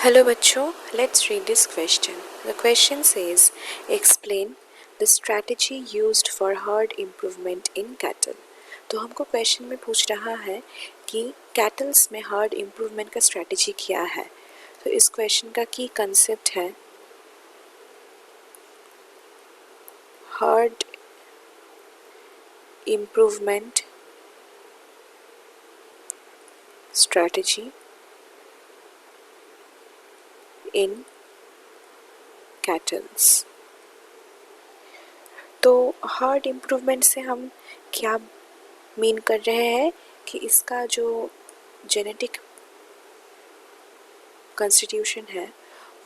Hello बच्चों, let's read this question. The question says, explain the strategy used for herd improvement in cattle. तो हमको question में पूछ रहा है कि कैटल्स में हर्ड इम्प्रूवमेंट का स्ट्रैटेजी क्या है। तो इस क्वेश्चन का की कंसेप्ट है heard improvement strategy in kettles. तो हर्ड इम्प्रूवमेंट से हम क्या मीन कर रहे हैं कि इसका जो जेनेटिक कॉन्स्टिट्यूशन है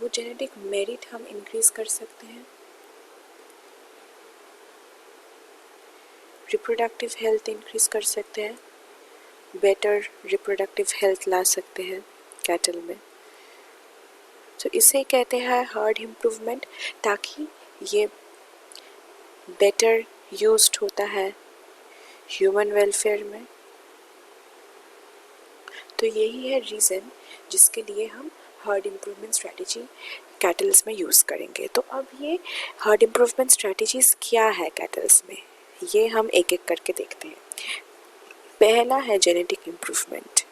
वो जेनेटिक मेरिट हम इंक्रीज कर सकते हैं, रिप्रोडक्टिव हेल्थ इंक्रीज कर सकते हैं, बेटर रिप्रोडक्टिव हेल्थ ला सकते हैं कैटल में। तो इसे कहते हैं हर्ड इम्प्रूवमेंट, ताकि ये बेटर यूज्ड होता है ह्यूमन वेलफेयर में। तो यही है रीज़न जिसके लिए हम हर्ड इम्प्रूवमेंट स्ट्रैटेजी कैटल्स में यूज़ करेंगे। तो अब ये हर्ड इम्प्रूवमेंट स्ट्रैटेजीज क्या है कैटल्स में, ये हम एक एक करके देखते हैं। पहला है जेनेटिक इम्प्रूवमेंट।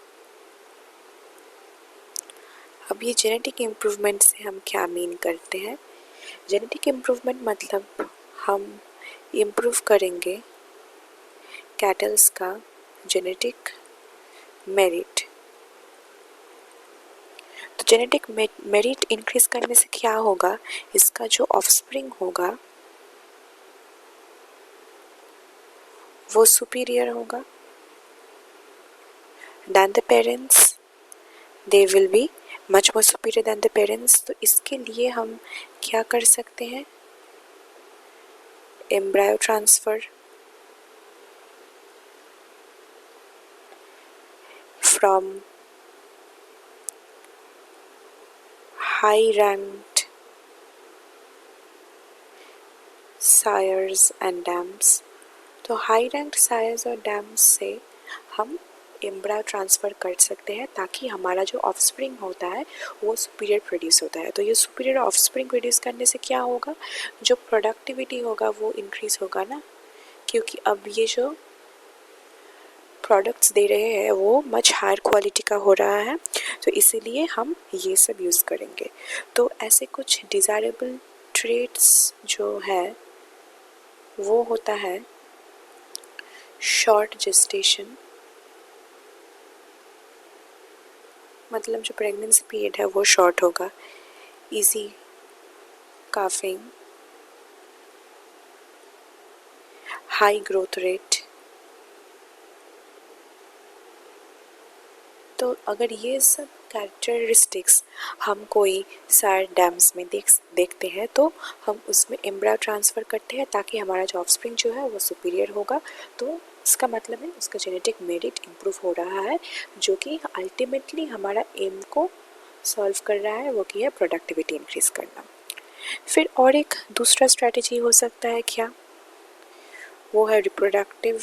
अब ये जेनेटिक इम्प्रूवमेंट से हम क्या मीन करते हैं? जेनेटिक इम्प्रूवमेंट मतलब हम इम्प्रूव करेंगे कैटल्स का जेनेटिक मेरिट। तो जेनेटिक मेरिट इंक्रीज करने से क्या होगा, इसका जो ऑफस्प्रिंग होगा वो सुपीरियर होगा than the parents, they will be much more superior than the parents. तो इसके लिए हम क्या कर सकते हैं? Embryo transfer from high ranked sires and dams. तो हाई रैंक्ड सायर्स और डैम्स से हम एम्ब्रायो ट्रांसफ़र कर सकते हैं, ताकि हमारा जो ऑफस्प्रिंग होता है वो सुपीरियर प्रोड्यूस होता है। तो ये सुपीरियर ऑफस्प्रिंग प्रोड्यूस करने से क्या होगा, जो प्रोडक्टिविटी होगा वो इंक्रीज़ होगा ना, क्योंकि अब ये जो प्रोडक्ट्स दे रहे हैं वो मच हायर क्वालिटी का हो रहा है। तो इसीलिए हम ये सब यूज़ करेंगे। तो ऐसे कुछ डिज़ायरेबल ट्रेट्स जो है वो होता है शॉर्ट जेस्टेशन, मतलब जो प्रेगनेंसी पीरियड है वो शॉर्ट होगा, इजी काफिंग, हाई ग्रोथ रेट। तो अगर ये सब कैरेक्टरिस्टिक्स हम कोई सारे डैम्स में देखते हैं तो हम उसमें एम्ब्रायो ट्रांसफ़र करते हैं, ताकि हमारा जो ऑफस्प्रिंग जो है वो सुपीरियर होगा। तो इसका मतलब है उसका जेनेटिक मेरिट इम्प्रूव हो रहा है, जो कि अल्टीमेटली हमारा एम को सॉल्व कर रहा है, वो कि है प्रोडक्टिविटी इंक्रीज़ करना। फिर और एक दूसरा स्ट्रैटेजी हो सकता है क्या, वो है रिप्रोडक्टिव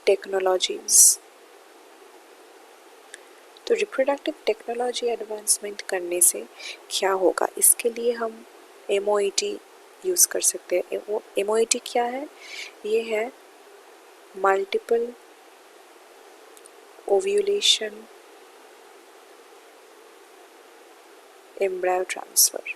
टेक्नोलॉजीज़। तो रिप्रोडक्टिव टेक्नोलॉजी एडवांसमेंट करने से क्या होगा, इसके लिए हम MOET यूज़ कर सकते हैं। MOET क्या है? ये है मल्टीपल ओव्यूलेशन एम्ब्रायो ट्रांसफ़र।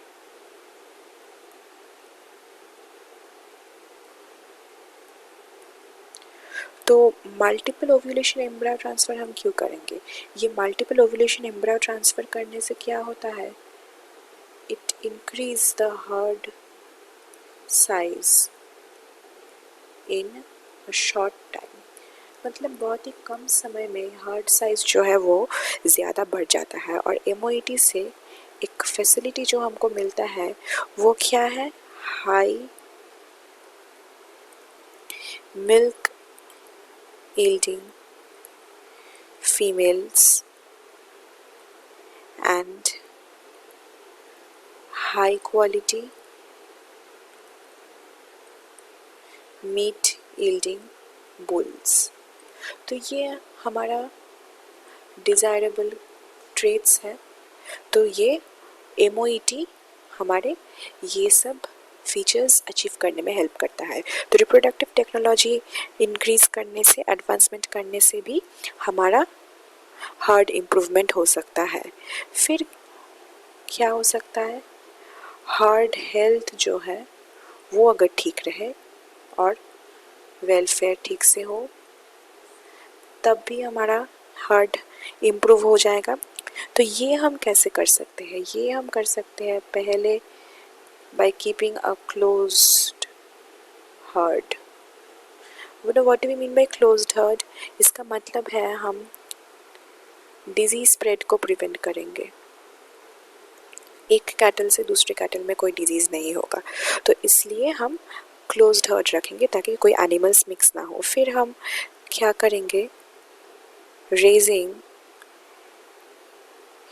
तो मल्टीपल ओव्यूलेशन एम्ब्रायो ट्रांसफ़र हम क्यों करेंगे? ये मल्टीपल ओव्यूलेशन एम्ब्रायो ट्रांसफ़र करने से क्या होता है, it increase the heard size in a short time. मतलब बहुत ही कम समय में हर्ड साइज जो है वो ज़्यादा बढ़ जाता है। और MOET से एक फैसिलिटी जो हमको मिलता है वो क्या है, high milk yielding females and high quality meat yielding bulls. तो ये हमारा डिज़ायरेबल ट्रेट्स है। तो ये MOET हमारे ये सब फीचर्स अचीव करने में हेल्प करता है। तो रिप्रोडक्टिव टेक्नोलॉजी इंक्रीज करने से, एडवांसमेंट करने से भी हमारा हार्ट इम्प्रूवमेंट हो सकता है। फिर क्या हो सकता है, हार्ट हेल्थ जो है वो अगर ठीक रहे और वेलफेयर ठीक से हो तब भी हमारा हार्ट इम्प्रूव हो जाएगा। तो ये हम कैसे कर सकते हैं, ये हम कर सकते हैं पहले by keeping a closed heart. What do we mean by closed heart? इसका मतलब है हम डिजीज स्प्रेड को प्रिवेंट करेंगे। एक कैटल से दूसरे कैटल में कोई डिजीज नहीं होगा, तो इसलिए हम क्लोज्ड हार्ट रखेंगे ताकि कोई एनिमल्स मिक्स ना हो। फिर हम क्या करेंगे, रेजिंग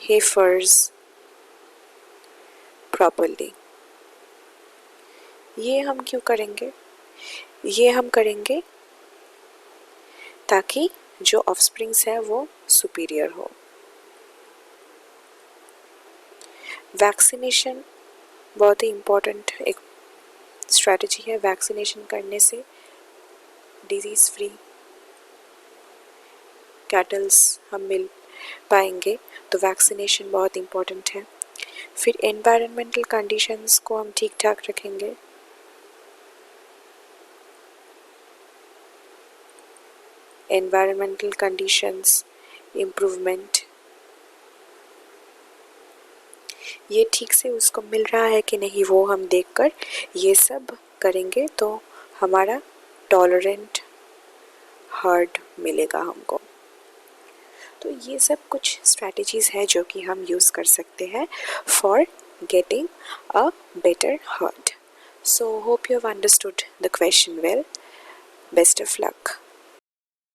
हेफर्स प्रॉपर्ली। ये हम क्यों करेंगे, ये हम करेंगे ताकि जो ऑफस्प्रिंग्स है वो सुपीरियर हो। वैक्सीनेशन बहुत ही इम्पोर्टेंट एक स्ट्रैटेजी है। वैक्सीनेशन करने से डिजीज़ फ्री कैटल्स हम मिल पाएंगे, तो वैक्सीनेशन बहुत इम्पोर्टेंट है। फिर एनवायरमेंटल कंडीशंस को हम ठीक ठाक रखेंगे। एनवायरमेंटल कंडीशंस इम्प्रूवमेंट, ये ठीक से उसको मिल रहा है कि नहीं वो हम देखकर ये सब करेंगे तो हमारा टॉलरेंट हार्ट मिलेगा हमको। तो ये सब कुछ स्ट्रैटेजीज़ है जो कि हम यूज़ कर सकते हैं for getting a better heart. So hope you have understood the question well. Best of luck.